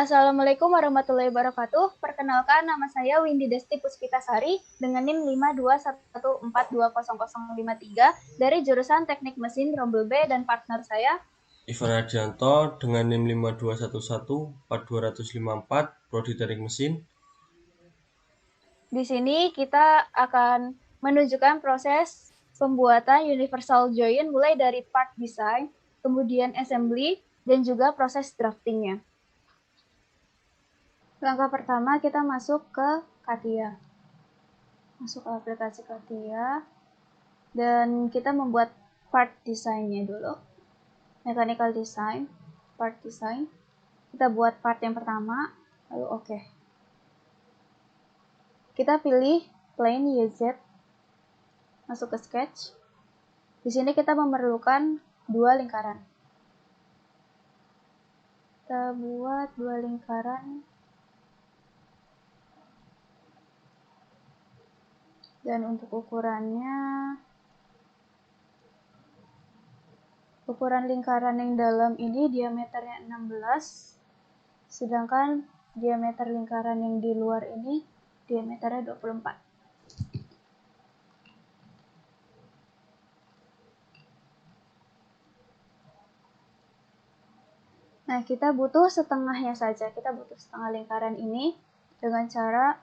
Assalamualaikum warahmatullahi wabarakatuh. Perkenalkan, nama saya Windy Desti Puspitasari dengan NIM 52114200053 dari jurusan Teknik Mesin Rombel B, dan partner saya Ivan Ardianto dengan NIM 521142054, Prodi Teknik Mesin. Di sini kita akan menunjukkan proses pembuatan universal join mulai dari part design, kemudian assembly, dan juga proses draftingnya. Langkah pertama kita masuk ke CATIA. Masuk ke aplikasi CATIA. Dan kita membuat part desainnya dulu. Mechanical design, part design. Kita buat part yang pertama, lalu oke. Kita pilih plane YZ, masuk ke sketch. Di sini kita memerlukan 2 lingkaran. Kita buat 2 lingkaran. Dan untuk ukurannya, ukuran lingkaran yang dalam ini diameternya 16, sedangkan diameter lingkaran yang di luar ini diameternya 24. Nah, kita butuh setengahnya saja. Kita butuh setengah lingkaran ini dengan cara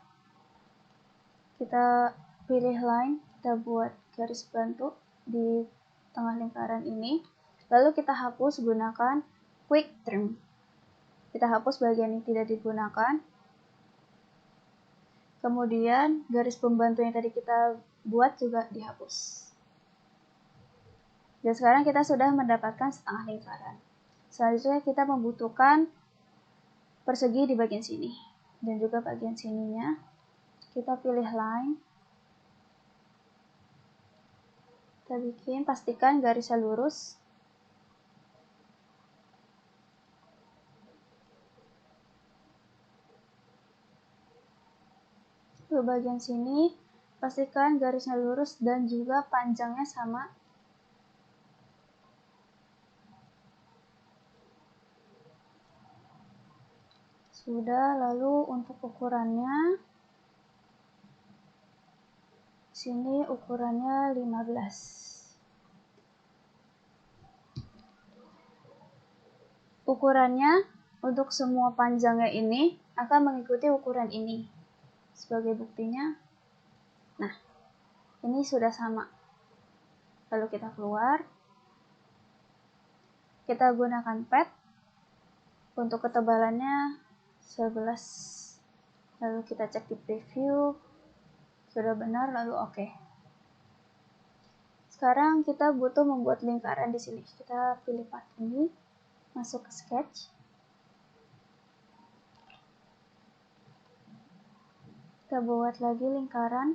kita pilih line, kita buat garis bantu di tengah lingkaran ini. Lalu kita hapus gunakan quick trim. Kita hapus bagian yang tidak digunakan. Kemudian garis pembantu yang tadi kita buat juga dihapus. Dan sekarang kita sudah mendapatkan setengah lingkaran. Selanjutnya kita membutuhkan persegi di bagian sini dan juga bagian sininya. Kita pilih line. Kita bikin, pastikan garisnya lurus. Untuk bagian sini, pastikan garisnya lurus dan juga panjangnya sama. Sudah, lalu untuk ukurannya, sini ukurannya 15. Ukurannya untuk semua panjangnya ini akan mengikuti ukuran ini. Sebagai buktinya, nah, ini sudah sama. Lalu kita keluar. Kita gunakan pad. Untuk ketebalannya 11. Lalu kita cek di preview. Sudah benar, lalu oke. Sekarang kita butuh membuat lingkaran di sini. Kita pilih part ini, masuk ke sketch. Kita buat lagi lingkaran.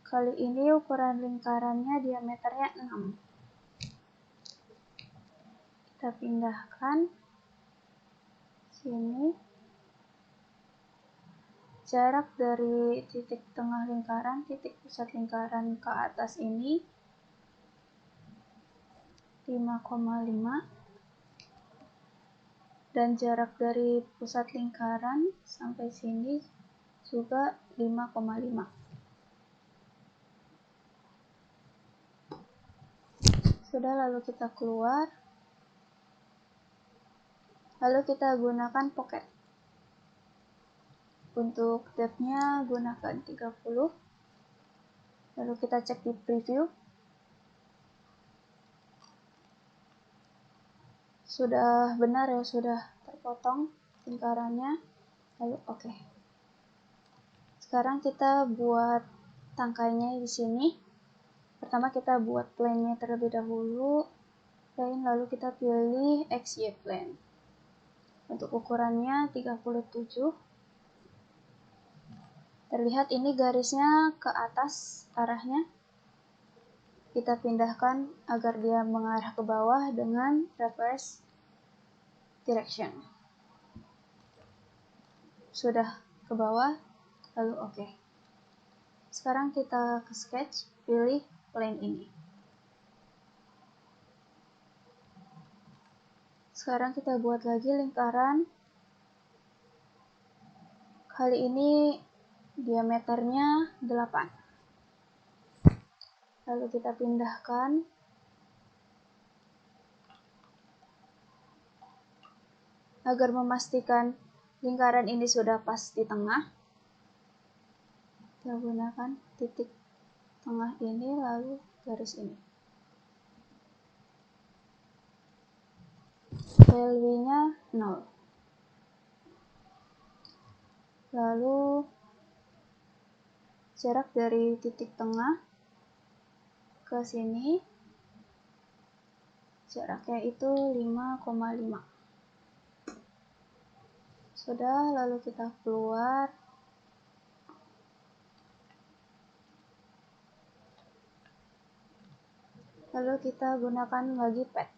Kali ini ukuran lingkarannya diameternya 6. Kita pindahkan sini. Jarak dari titik tengah lingkaran, titik pusat lingkaran ke atas ini 5,5. Dan jarak dari pusat lingkaran sampai sini juga 5,5. Sudah, lalu kita keluar. Lalu kita gunakan pocket. Untuk depth-nya gunakan 30. Lalu kita cek di preview. Sudah benar ya, sudah terpotong lingkarannya. Lalu oke. Sekarang kita buat tangkainya di sini. Pertama kita buat plane-nya terlebih dahulu. Plane, lalu kita pilih XY plane. Untuk ukurannya 37. Terlihat ini garisnya ke atas arahnya. Kita pindahkan agar dia mengarah ke bawah dengan reverse direction. Sudah ke bawah, lalu oke. Sekarang kita ke sketch, pilih plane ini. Sekarang kita buat lagi lingkaran. Kali ini diameternya 8. Lalu kita pindahkan agar memastikan lingkaran ini sudah pas di tengah. Kita gunakan titik tengah ini lalu garis ini. Value-nya 0. Lalu jarak dari titik tengah ke sini jaraknya itu 5,5. Sudah, lalu kita keluar. Lalu kita gunakan lagi pad.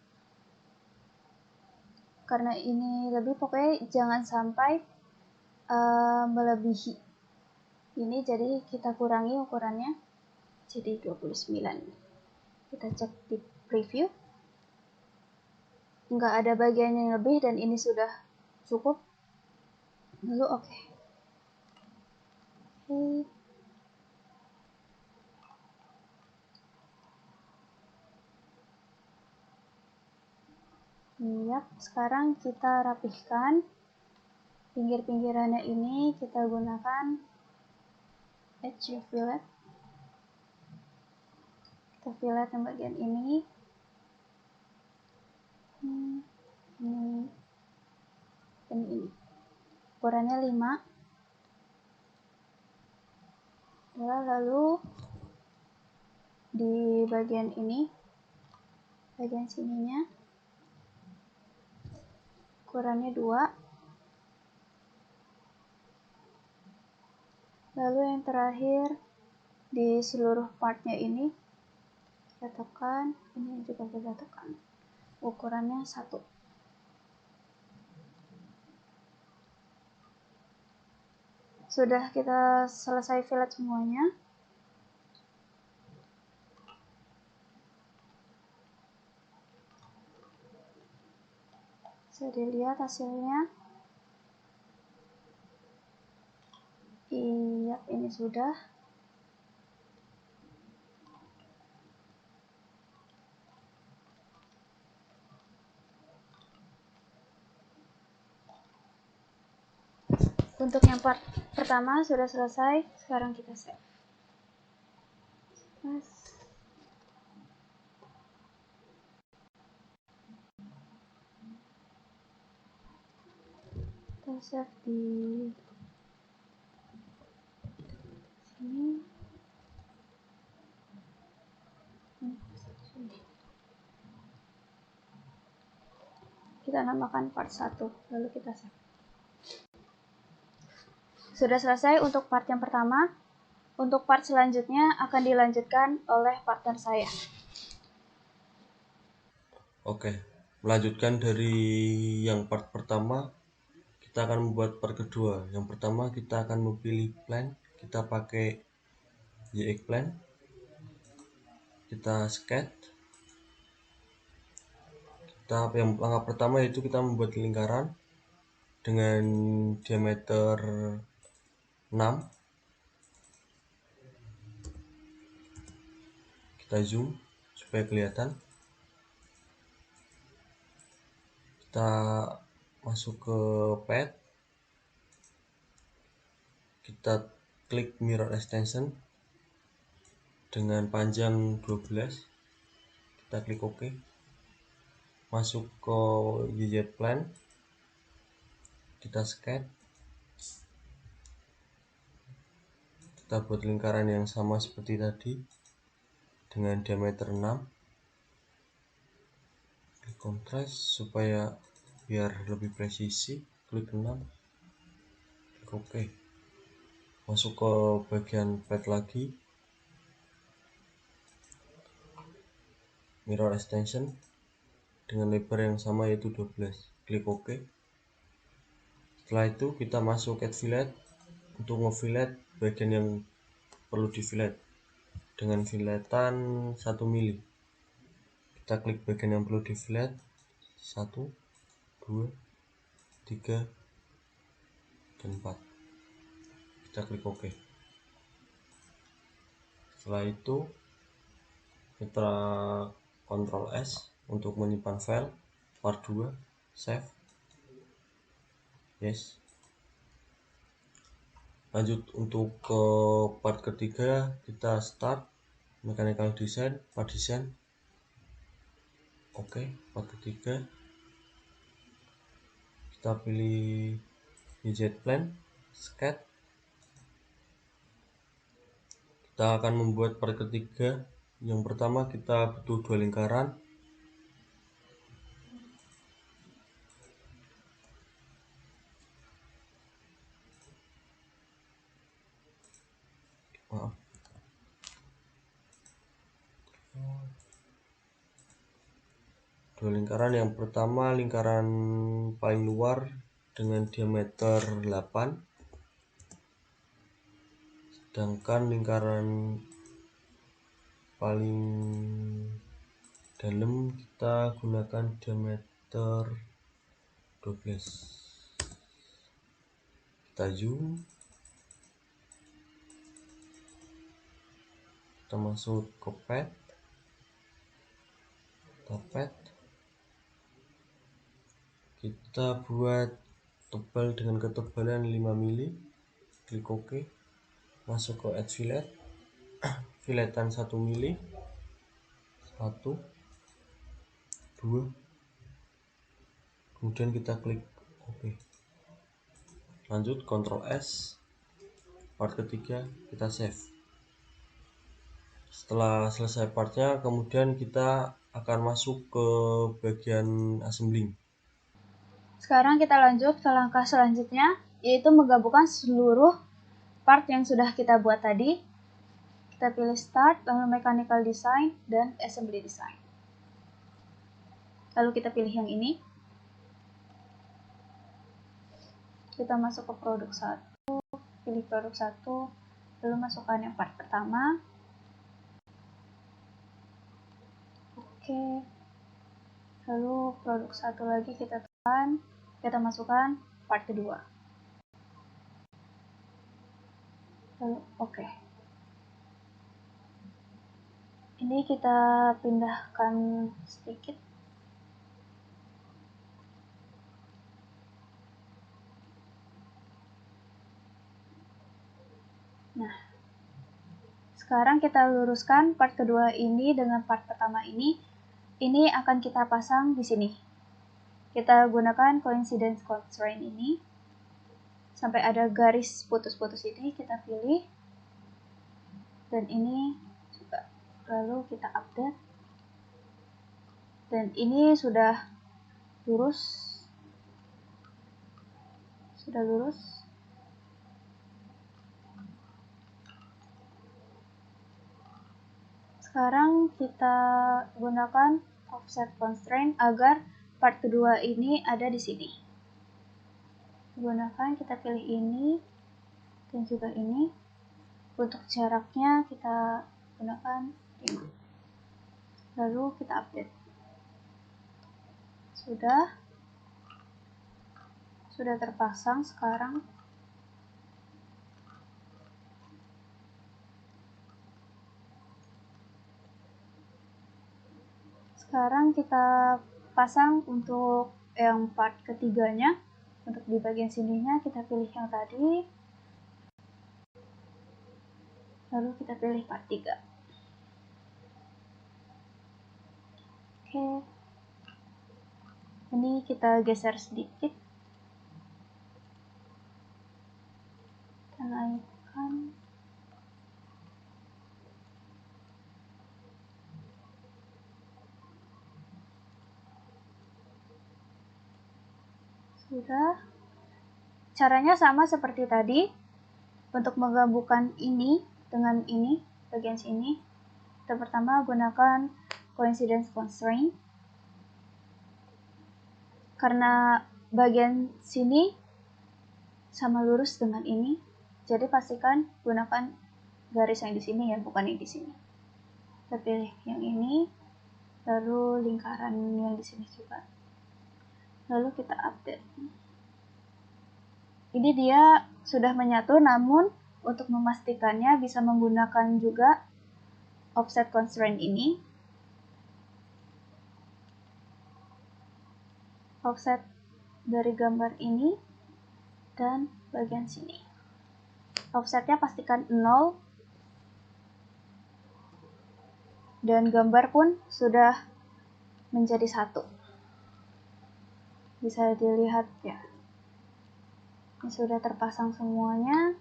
Karena ini lebih, pokoknya jangan sampai melebihi ini, jadi kita kurangi ukurannya jadi 29. Kita cek di preview, nggak ada bagian yang lebih dan ini sudah cukup. Lalu oke. Yap, sekarang kita rapihkan pinggir-pinggirannya ini. Kita gunakan edge fillet. Kita fillet yang bagian ini. Ini ukurannya 5. Lalu di bagian ini, bagian sininya ukurannya 2. Lalu yang terakhir di seluruh partnya ini kita tekan, ini juga kita tekan, ukurannya 1. Sudah kita selesai fillet semuanya. Bisa dilihat hasilnya. Iya, ini sudah. Untuk yang part pertama sudah selesai. Sekarang kita save. Kita save di sini. Kita namakan part 1, lalu kita save. Sudah selesai untuk part yang pertama. Untuk part selanjutnya akan dilanjutkan oleh partner saya. Oke, melanjutkan dari yang part pertama, kita akan membuat part kedua. Yang pertama kita akan memilih plan, kita pakai YX plan, kita sketch. Yang langkah pertama yaitu kita membuat lingkaran dengan diameter 6. Kita zoom supaya kelihatan. Kita masuk ke pad, kita klik mirror extension dengan panjang 12, kita klik OK. Masuk ke YZ plan, kita sketch, kita buat lingkaran yang sama seperti tadi dengan diameter 6. Klik kontras supaya biar lebih presisi, klik 6, klik OK. Masuk ke bagian pad lagi, mirror extension dengan lebar yang sama yaitu 12, klik OK. Setelah itu kita masuk add fillet untuk ngefilet bagian yang perlu di fillet dengan filetan 1 mili. Kita klik bagian yang perlu di fillet, 1, 2, 3, dan 4. kita klik OK. Setelah itu kita Ctrl S untuk menyimpan file part 2, save, yes. Lanjut untuk ke part ketiga, kita start mechanical design, part design. Oke, part ketiga kita pilih jet plan, sketch. Kita akan membuat part ketiga. Yang pertama kita butuh 2 lingkaran. Maaf. Dua lingkaran. Yang pertama lingkaran paling luar dengan diameter 8. Sedangkan lingkaran paling dalam kita gunakan diameter 12. Kita zoom, kita masuk ke pad, kita buat tebal dengan ketebalan 5 mili, klik OK, masuk ke add fillet, filletan 1 mili, 1, 2, kemudian kita klik OK. Lanjut Ctrl S, part ketiga kita save. Setelah selesai partnya, kemudian kita akan masuk ke bagian assembling. Sekarang kita lanjut ke langkah selanjutnya, yaitu menggabungkan seluruh part yang sudah kita buat tadi. Kita pilih Start, lalu Mechanical Design, dan Assembly Design. Lalu kita pilih yang ini. Kita masuk ke produk 1, pilih produk 1, lalu masukkan yang part pertama. Oke. Lalu produk 1 lagi kita tekan, kita masukkan part kedua. Lalu oke. Ini kita pindahkan sedikit. Nah, sekarang kita luruskan part kedua ini dengan part pertama ini. Ini akan kita pasang di sini. Kita gunakan coincidence constraint ini. Sampai ada garis putus-putus ini kita pilih. Dan ini juga. Lalu kita update. Dan ini sudah lurus. Sudah lurus. Sekarang kita gunakan offset constraint agar part kedua ini ada di sini. Gunakan, kita pilih ini dan juga ini. Untuk jaraknya kita gunakan 5. Lalu kita update. Sudah terpasang sekarang. Sekarang kita pasang untuk yang part ketiganya. Untuk di bagian sininya kita pilih yang tadi. Lalu kita pilih part 3. Oke. Ini kita geser sedikit. Kita naikkan. Sudah. Caranya sama seperti tadi. Untuk menggabungkan ini dengan ini, bagian sini, kita pertama gunakan coincidence constraint. Karena bagian sini sama lurus dengan ini, jadi pastikan gunakan garis yang di sini ya, bukan yang di sini. Kita pilih yang ini, lalu lingkaran yang di sini juga. Lalu kita update. Ini dia sudah menyatu, namun untuk memastikannya bisa menggunakan juga offset constraint ini. Offset dari gambar ini dan bagian sini. Offsetnya pastikan 0 dan gambar pun sudah menjadi 1. Bisa dilihat ya. Ini sudah terpasang semuanya.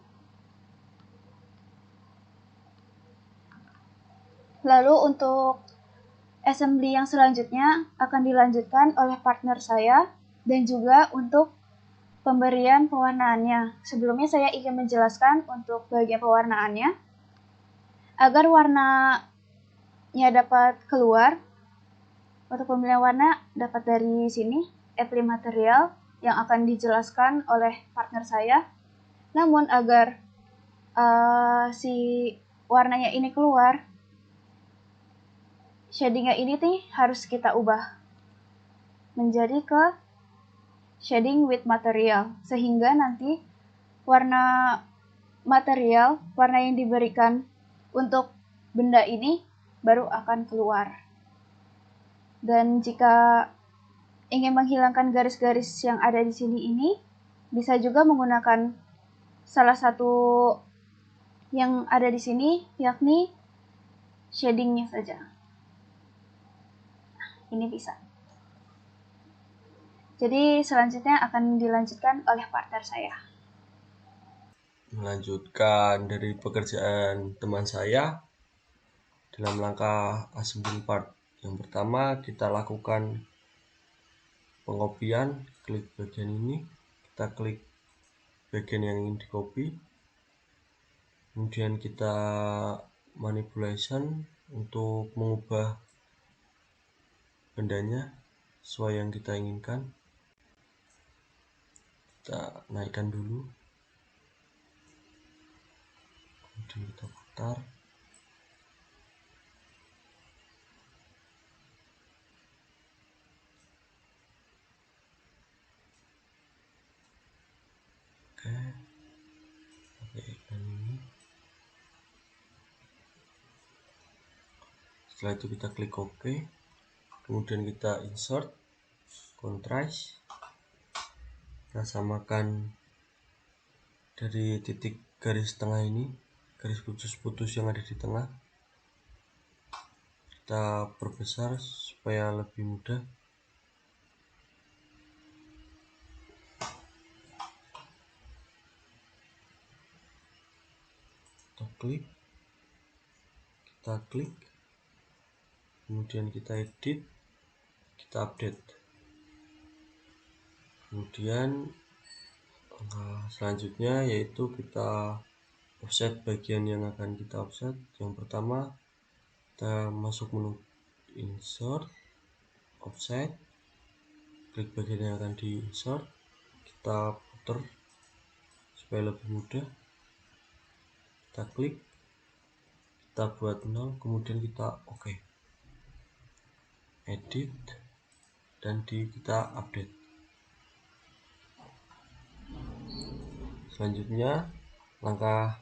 Lalu untuk assembly yang selanjutnya akan dilanjutkan oleh partner saya dan juga untuk pemberian pewarnaannya. Sebelumnya saya ingin menjelaskan untuk bagian pewarnaannya. Agar warnanya dapat keluar, untuk pemilihan warna dapat dari sini, apply material yang akan dijelaskan oleh partner saya. Namun agar si warnanya ini keluar, shadingnya ini harus kita ubah menjadi ke shading with material, sehingga nanti warna material, warna yang diberikan untuk benda ini baru akan keluar. Dan jika ingin menghilangkan garis-garis yang ada di sini ini, bisa juga menggunakan salah satu yang ada di sini, yakni shadingnya saja. Ini bisa. Jadi selanjutnya akan dilanjutkan oleh partner saya. Melanjutkan dari pekerjaan teman saya dalam langkah assembly part. Yang pertama kita lakukan pengopian, klik bagian ini, kita klik bagian yang ingin di copy, kemudian kita manipulation untuk mengubah bendanya sesuai yang kita inginkan. Kita naikkan dulu, kemudian kita putar, oke, pakai iklan ini. Setelah itu kita klik OK, kemudian kita insert, contrast, kita samakan dari titik garis tengah ini, garis putus-putus yang ada di tengah, kita perbesar supaya lebih mudah. Kita klik, kemudian kita edit, kita update. Kemudian selanjutnya yaitu kita offset bagian yang akan kita offset. Yang pertama kita masuk menu insert, offset, klik bagian yang akan di insert, kita putar supaya lebih mudah, kita klik, kita buat 0, kemudian kita OK, edit, dan kita update. Langkah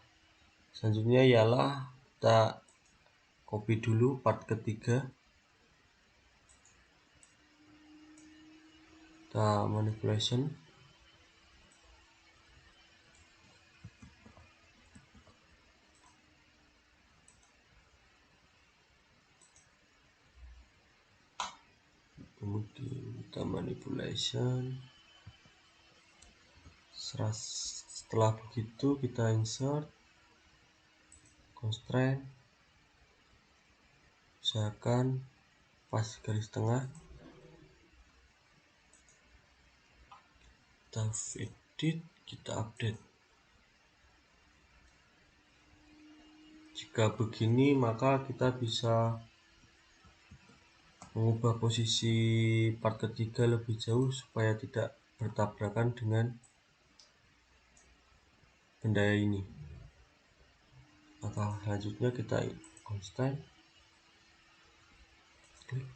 selanjutnya ialah kita copy dulu part ketiga, kita manipulation, kemudian kita manipulation. Setelah begitu kita insert, constraint, usahakan pas garis tengah, kita edit, kita update. Jika begini maka kita bisa mengubah posisi part ketiga lebih jauh supaya tidak bertabrakan dengan benda ini. Maka selanjutnya kita constant, klik,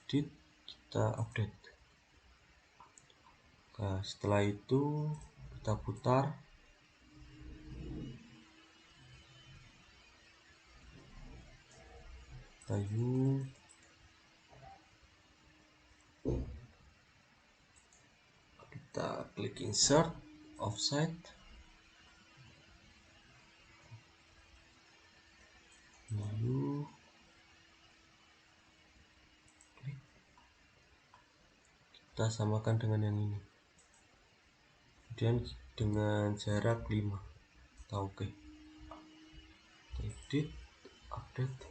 edit, kita update. Nah, setelah itu kita putar. Kayu. Kita klik insert, offset. Lalu klik. Kita samakan dengan yang ini. Kemudian dengan jarak 5. Kita oke. Edit, update.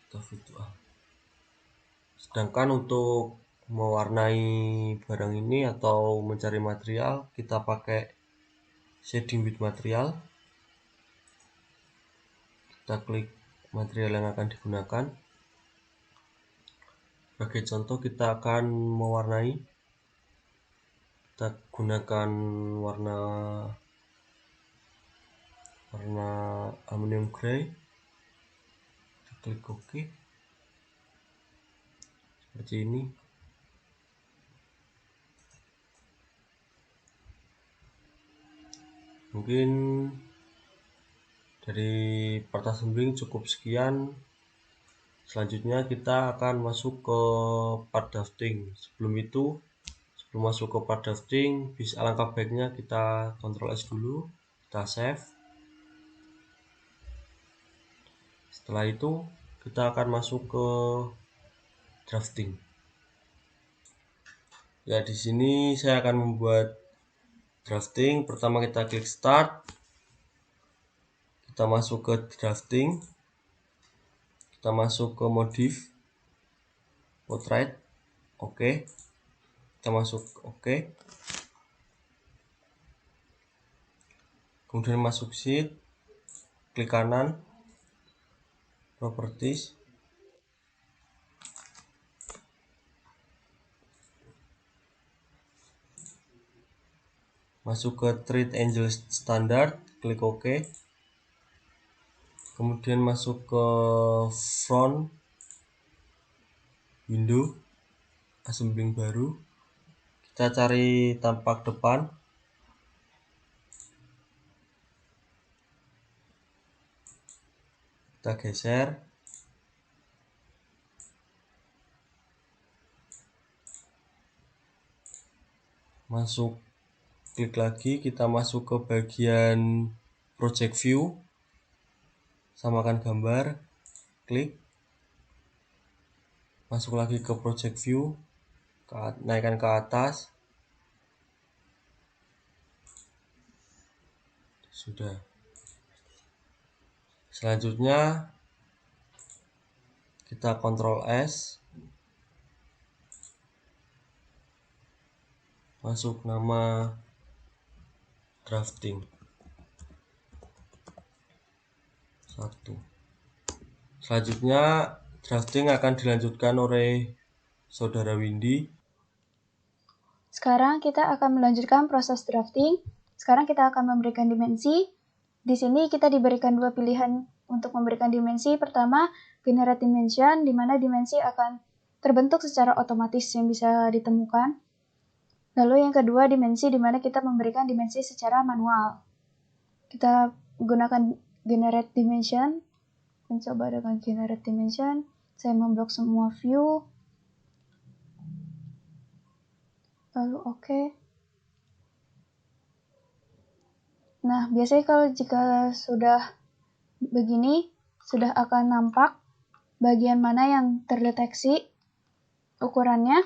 Kita virtual. Sedangkan untuk mewarnai barang ini atau mencari material, kita pakai shading with material. Kita klik material yang akan digunakan. Sebagai contoh, kita akan mewarnai. Kita gunakan warna aluminium gray. Kita klik OK. Seperti ini. Mungkin dari part assembling cukup sekian. Selanjutnya kita akan masuk ke part drafting. Sebelum masuk ke part drafting, bisa alangkah baiknya kita Ctrl S dulu, kita save. Setelah itu kita akan masuk ke drafting. Ya, di sini saya akan membuat drafting. Pertama kita klik start. Kita masuk ke drafting. Kita masuk ke modif, portrait, oke. Kita masuk oke. Kemudian masuk sheet, klik kanan, properties. Masuk ke treat angle standard, klik OK. Kemudian masuk ke front window, assembling baru. Kita cari tampak depan. Kita geser. Masuk, klik lagi, kita masuk ke bagian project view. Samakan gambar, klik. Masuk lagi ke project view, naikkan ke atas. Sudah. Selanjutnya kita Ctrl S, masuk nama drafting 1. Selanjutnya drafting akan dilanjutkan oleh saudara Windy. Sekarang kita akan melanjutkan proses drafting. Sekarang kita akan memberikan dimensi. Di sini kita diberikan dua pilihan untuk memberikan dimensi. Pertama, generate dimension, di mana dimensi akan terbentuk secara otomatis yang bisa ditemukan. Lalu yang kedua, dimensi, di mana kita memberikan dimensi secara manual. Kita gunakan generate dimension. Mencoba dengan generate dimension. Saya memblok semua view. Lalu oke. Nah, biasanya kalau jika sudah begini, sudah akan nampak bagian mana yang terdeteksi ukurannya.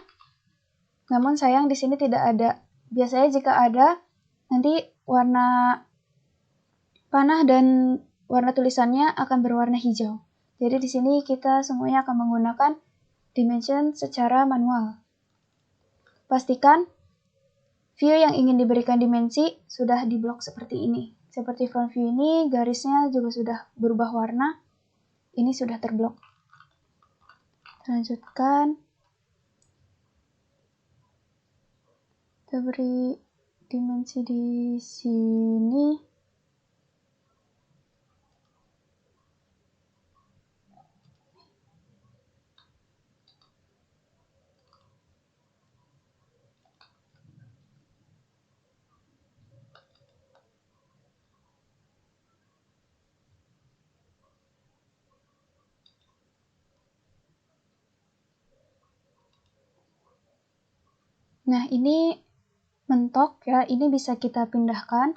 Namun sayang di sini tidak ada. Biasanya jika ada, nanti warna panah dan warna tulisannya akan berwarna hijau. Jadi di sini kita semuanya akan menggunakan dimension secara manual. Pastikan view yang ingin diberikan dimensi sudah diblok seperti ini. Seperti front view ini, garisnya juga sudah berubah warna. Ini sudah terblok. Lanjutkan. Kita beri dimensi di sini. Nah, ini mentok ya, ini bisa kita pindahkan.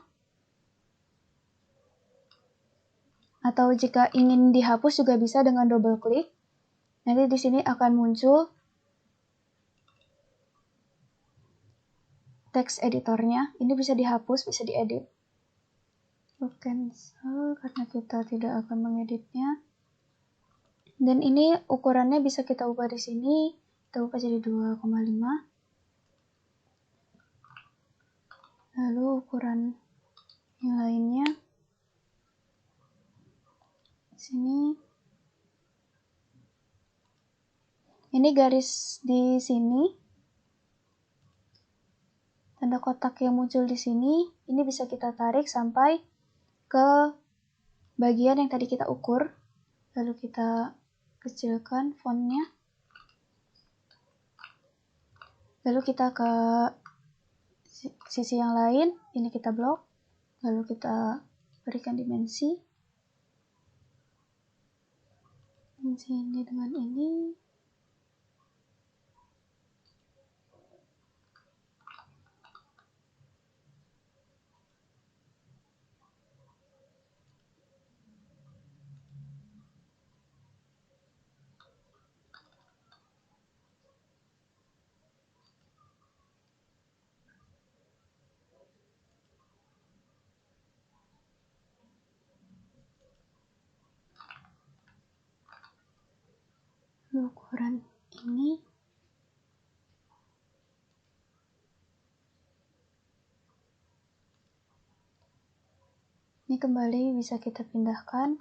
Atau jika ingin dihapus juga bisa dengan double klik. Nanti di sini akan muncul teks editornya. Ini bisa dihapus, bisa diedit. Cancel karena kita tidak akan mengeditnya. Dan ini ukurannya bisa kita ubah di sini. Kita ubah jadi 2,5. Lalu ukuran yang lainnya di sini. Ini garis di sini. Tanda kotak yang muncul di sini, ini bisa kita tarik sampai ke bagian yang tadi kita ukur. Lalu kita kecilkan fontnya. Lalu kita ke sisi yang lain, ini kita blok. Lalu kita berikan dimensi. Dimensi ini dengan ini. Ukuran ini. Ini kembali bisa kita pindahkan.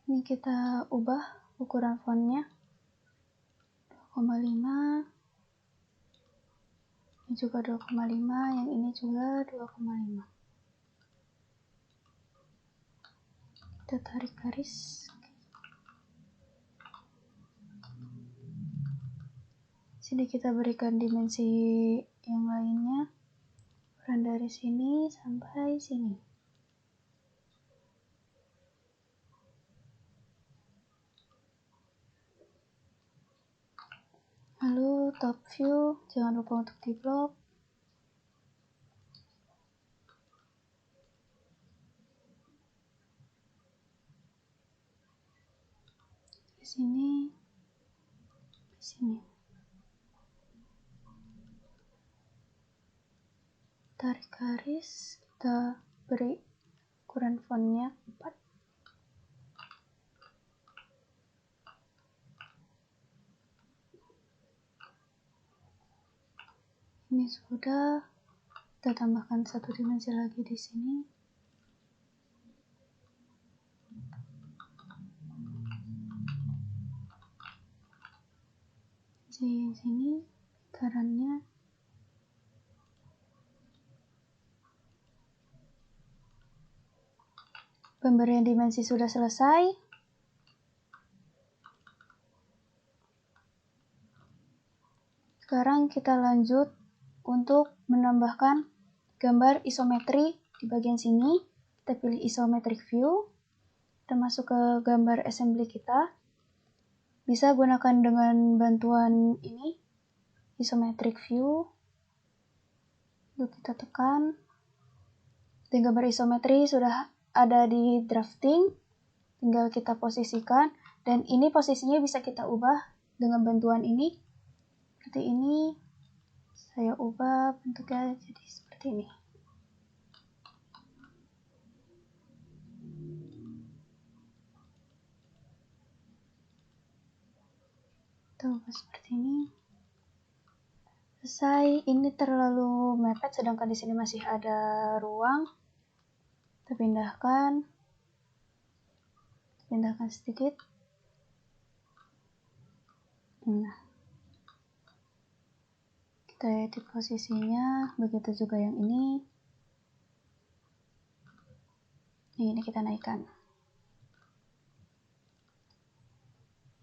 Ini kita ubah ukuran fontnya 2,5. Ini juga 2,5, yang ini juga 2,5. Kita tarik garis. Sini kita berikan dimensi yang lainnya. Ukuran dari sini sampai sini. Lalu top view, jangan lupa untuk di blok. Di sini, di sini. Tarik garis, kita beri ukuran fontnya 4. Ini sudah. Kita tambahkan satu dimensi lagi di sini. Di sini lingkarannya. Pemberian dimensi sudah selesai. Sekarang kita lanjut untuk menambahkan gambar isometri di bagian sini. Kita pilih isometric view. Kita masuk ke gambar assembly kita. Bisa gunakan dengan bantuan ini, isometric view. Lalu kita tekan. Dan gambar isometri sudah ada di drafting. Tinggal kita posisikan. Dan ini posisinya bisa kita ubah dengan bantuan ini. Seperti ini. Saya ubah bentuknya jadi seperti ini. Kita ubah seperti ini. Selesai. Ini terlalu mepet, sedangkan di sini masih ada ruang. Kita pindahkan. Pindahkan sedikit. Nah. Kita edit posisinya. Begitu juga yang ini. Ini kita naikkan.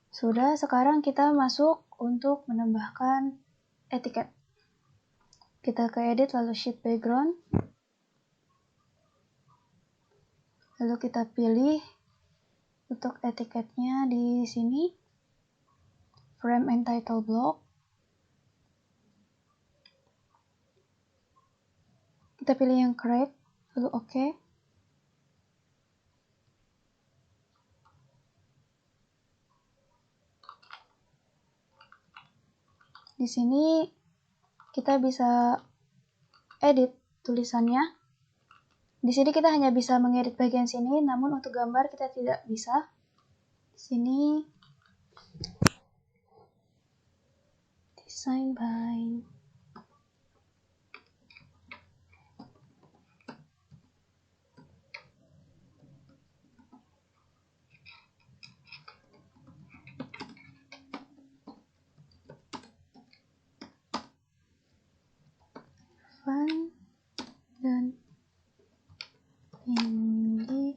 Sudah, sekarang kita masuk untuk menambahkan etiket. Kita ke edit lalu sheet background. Lalu kita pilih untuk etiketnya di sini, frame and title block. Kita pilih yang create, lalu oke. Di sini kita bisa edit tulisannya. Di sini kita hanya bisa mengedit bagian sini, namun untuk gambar kita tidak bisa. Di sini design by Van dan Indi.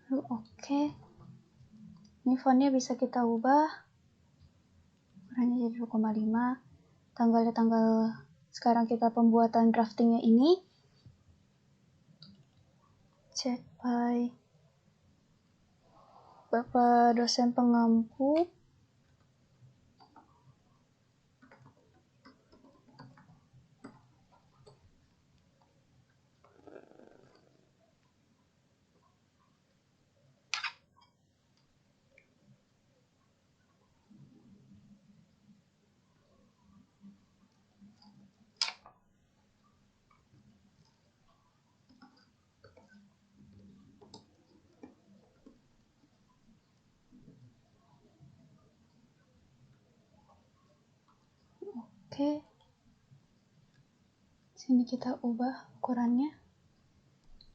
Lalu oke. Ini fontnya bisa kita ubah. Ukurannya jadi 2,5. Tanggalnya tanggal sekarang kita pembuatan draftingnya ini. Check by Bapak dosen pengampu. Oke. Sini kita ubah ukurannya.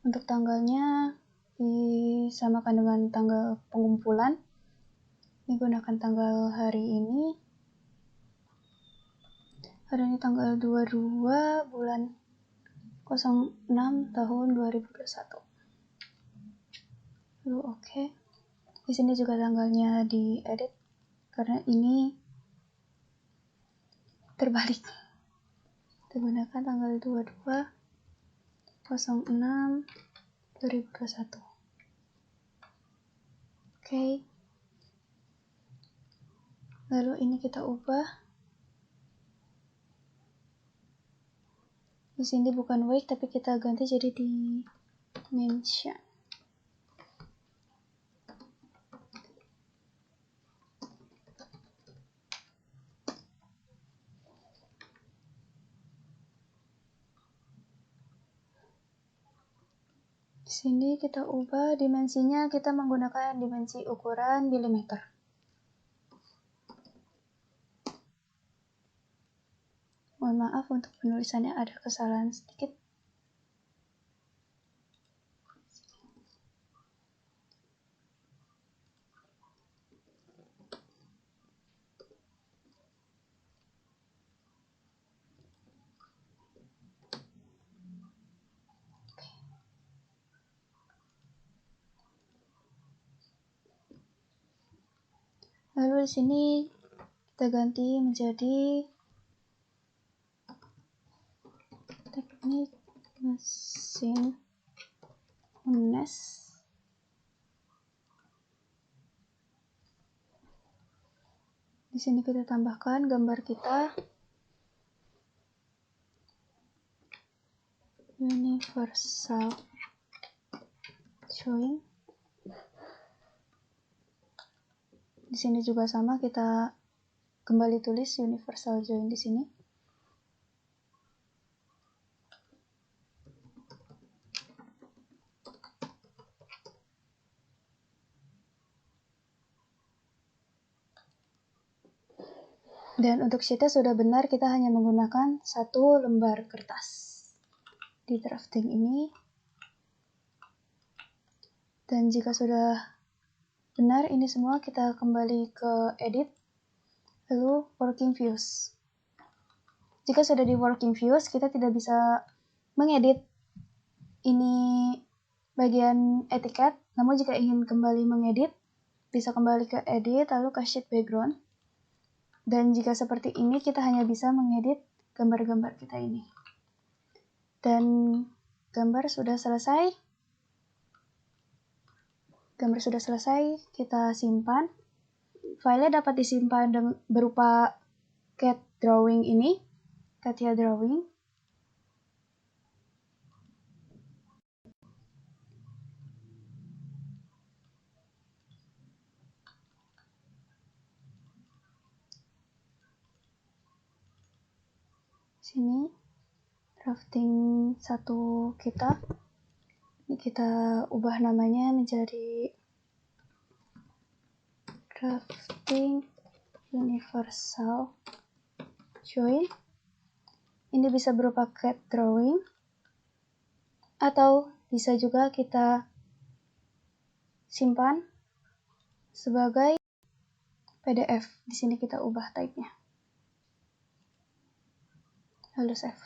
Untuk tanggalnya disamakan dengan tanggal pengumpulan. Ini gunakan tanggal hari ini. Hari ini tanggal 22 bulan 06 tahun 2021. Lalu oke. Di sini juga tanggalnya diedit karena ini terbalik. Kita gunakan tanggal 22 06 2021. Oke. Lalu ini kita ubah. Di sini bukan week tapi kita ganti jadi dimension. Di sini kita ubah dimensinya, kita menggunakan dimensi ukuran milimeter. Mohon maaf untuk penulisannya ada kesalahan sedikit. Lalu di sini kita ganti menjadi teknik mesin Hunes. Di sini kita tambahkan gambar kita, universal join. Di sini juga sama, kita kembali tulis universal join di sini. Dan untuk sheetnya sudah benar, kita hanya menggunakan 1 lembar kertas di drafting ini. Dan jika sudah benar ini semua, kita kembali ke edit, lalu working views. Jika sudah di working views, kita tidak bisa mengedit ini bagian etiket, namun jika ingin kembali mengedit, bisa kembali ke edit, lalu ke sheet background. Dan jika seperti ini, kita hanya bisa mengedit gambar-gambar kita ini. Dan gambar sudah selesai. Gambar sudah selesai, kita simpan. Filenya dapat disimpan berupa CAT drawing ini, CATIA drawing. Sini drafting 1 kita. Ini kita ubah namanya menjadi drafting universal join. Ini bisa berupa CAT drawing atau bisa juga kita simpan sebagai PDF. Di sini kita ubah type-nya. Lalu save.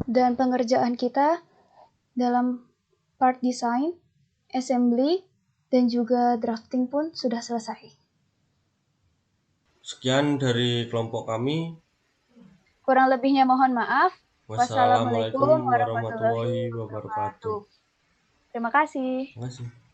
Dan pengerjaan kita dalam part design, assembly, dan juga drafting pun sudah selesai. Sekian dari kelompok kami. Kurang lebihnya mohon maaf. Wassalamualaikum Wassalamualaikum warahmatullahi warahmatullahi wabarakatuh. wabarakatuh. Terima kasih. Terima kasih.